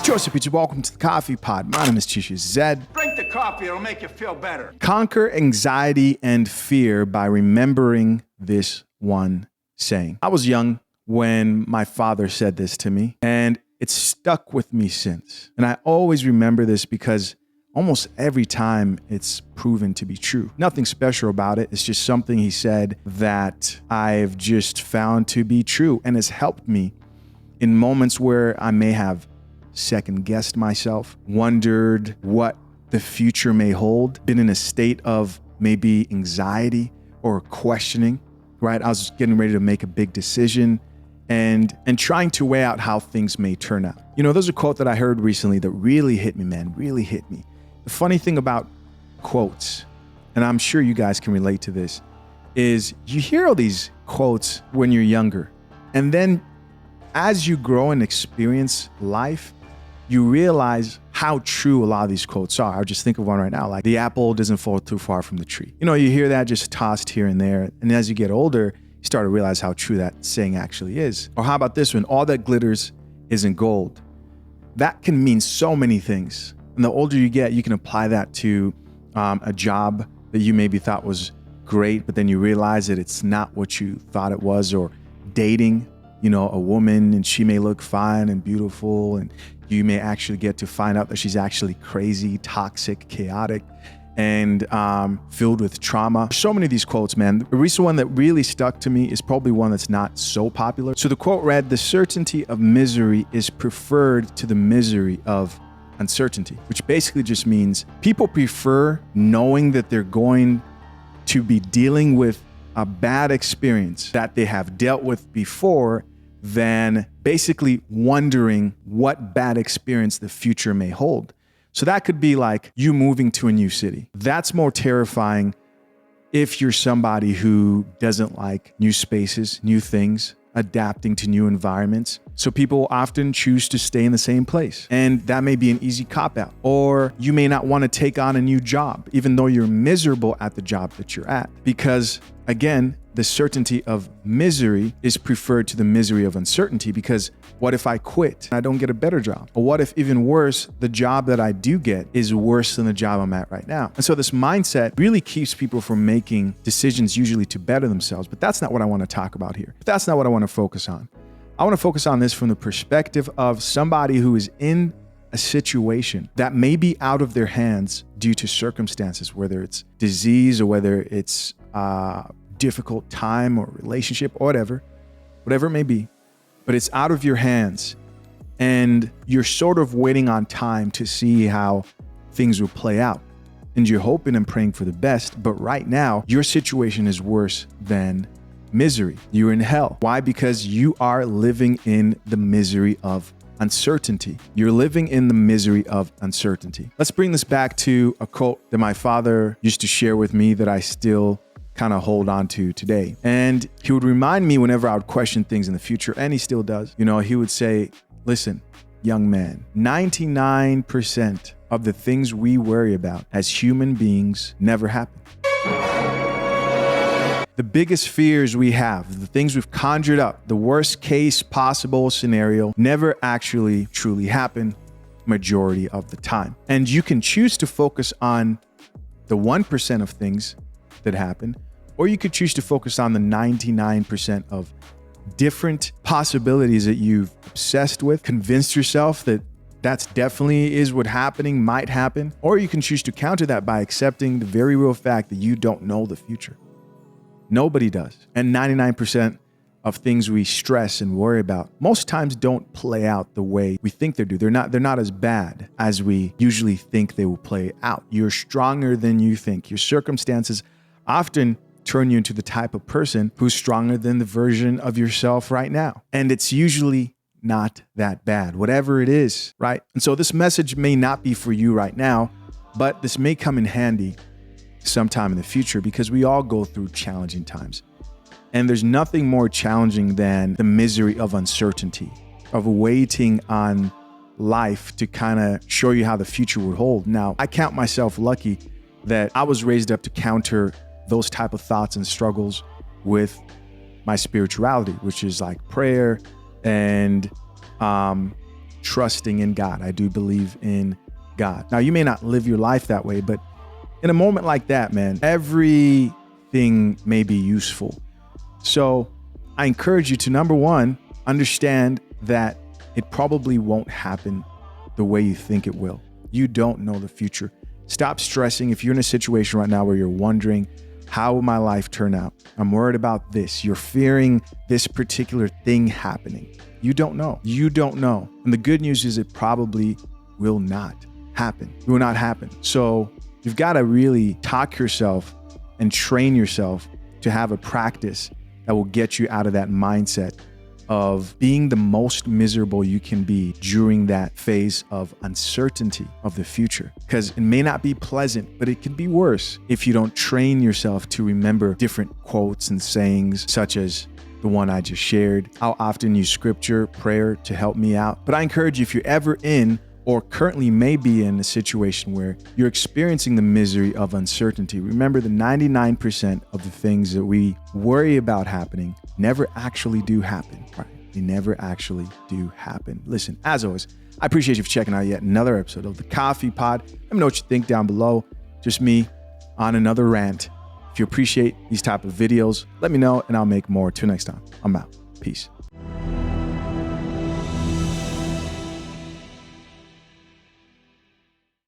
Joseph Peach, welcome to the Coffee Pod. My name is Chisha Zed. Drink the coffee, it'll make you feel better. Conquer anxiety and fear by remembering this one saying. I was young when my father said this to me, and it's stuck with me since. And I always remember this because almost every time it's proven to be true. Nothing special about it. It's just something he said that I've just found to be true and has helped me in moments where I may have second-guessed myself, wondered what the future may hold, been in a state of maybe anxiety or questioning, right? I was getting ready to make a big decision and trying to weigh out how things may turn out. You know, there's a quote that I heard recently that really hit me, man, really hit me. The funny thing about quotes, and I'm sure you guys can relate to this, is you hear all these quotes when you're younger, and then as you grow and experience life, you realize how true a lot of these quotes are. I'll just think of one right now, like the apple doesn't fall too far from the tree. You know, you hear that just tossed here and there. And as you get older, you start to realize how true that saying actually is. Or how about this one? All that glitters isn't gold. That can mean so many things. And the older you get, you can apply that to a job that you maybe thought was great, but then you realize that it's not what you thought it was. Or dating, you know, a woman, and she may look fine and beautiful, and you may actually get to find out that she's actually crazy, toxic, chaotic, and filled with trauma. So many of these quotes, man. The recent one that really stuck to me is probably one that's not so popular. So the quote read, "The certainty of misery is preferred to the misery of uncertainty," which basically just means people prefer knowing that they're going to be dealing with a bad experience that they have dealt with before than basically wondering what bad experience the future may hold. So that could be like you moving to a new city. That's more terrifying if you're somebody who doesn't like new spaces, new things, adapting to new environments. So people often choose to stay in the same place, and that may be an easy cop-out. Or you may not want to take on a new job, even though you're miserable at the job that you're at, because again, the certainty of misery is preferred to the misery of uncertainty, because what if I quit and I don't get a better job? Or what if, even worse, the job that I do get is worse than the job I'm at right now? And so this mindset really keeps people from making decisions usually to better themselves. But that's not what I want to talk about here. That's not what I want to focus on. I want to focus on this from the perspective of somebody who is in a situation that may be out of their hands due to circumstances, whether it's disease or whether it's difficult time or relationship or whatever it may be, but it's out of your hands and you're sort of waiting on time to see how things will play out. And you're hoping and praying for the best, but right now your situation is worse than misery. You're in hell. Why? Because you are living in the misery of uncertainty. You're living in the misery of uncertainty. Let's bring this back to a quote that my father used to share with me that I still kind of hold on to today. And he would remind me whenever I would question things in the future, and he still does. You know, he would say, listen, young man, 99% of the things we worry about as human beings never happen. The biggest fears we have, the things we've conjured up, the worst case possible scenario never actually truly happen majority of the time. And you can choose to focus on the 1% of things that happen, or you could choose to focus on the 99% of different possibilities that you've obsessed with, convinced yourself that that's definitely is what might happen, or you can choose to counter that by accepting the very real fact that you don't know the future. Nobody does. And 99% of things we stress and worry about most times don't play out the way we think they do. They're not as bad as we usually think they will play out. You're stronger than you think. Your circumstances often turn you into the type of person who's stronger than the version of yourself right now. And it's usually not that bad, whatever it is, right? And so this message may not be for you right now, but this may come in handy sometime in the future, because we all go through challenging times. And there's nothing more challenging than the misery of uncertainty, of waiting on life to kind of show you how the future would hold. Now, I count myself lucky that I was raised up to counter those type of thoughts and struggles with my spirituality, which is like prayer and trusting in God. I do believe in God. Now, you may not live your life that way, but in a moment like that, man, everything may be useful. So I encourage you to, number one, understand that it probably won't happen the way you think it will. You don't know the future. Stop stressing. If you're in a situation right now where you're wondering, how will my life turn out? I'm worried about this. You're fearing this particular thing happening. You don't know. You don't know. And the good news is it probably will not happen. It will not happen. So you've got to really talk yourself and train yourself to have a practice that will get you out of that mindset of being the most miserable you can be during that phase of uncertainty of the future. Because it may not be pleasant, but it can be worse if you don't train yourself to remember different quotes and sayings, such as the one I just shared. I'll often use scripture, prayer to help me out. But I encourage you, if you're ever in or currently may be in a situation where you're experiencing the misery of uncertainty, remember the 99% of the things that we worry about happening never actually do happen, right? They never actually do happen. Listen, as always, I appreciate you for checking out yet another episode of the Coffee Pod. Let me know what you think down below. Just me on another rant. If you appreciate these type of videos, let me know and I'll make more. Till next time, I'm out. Peace.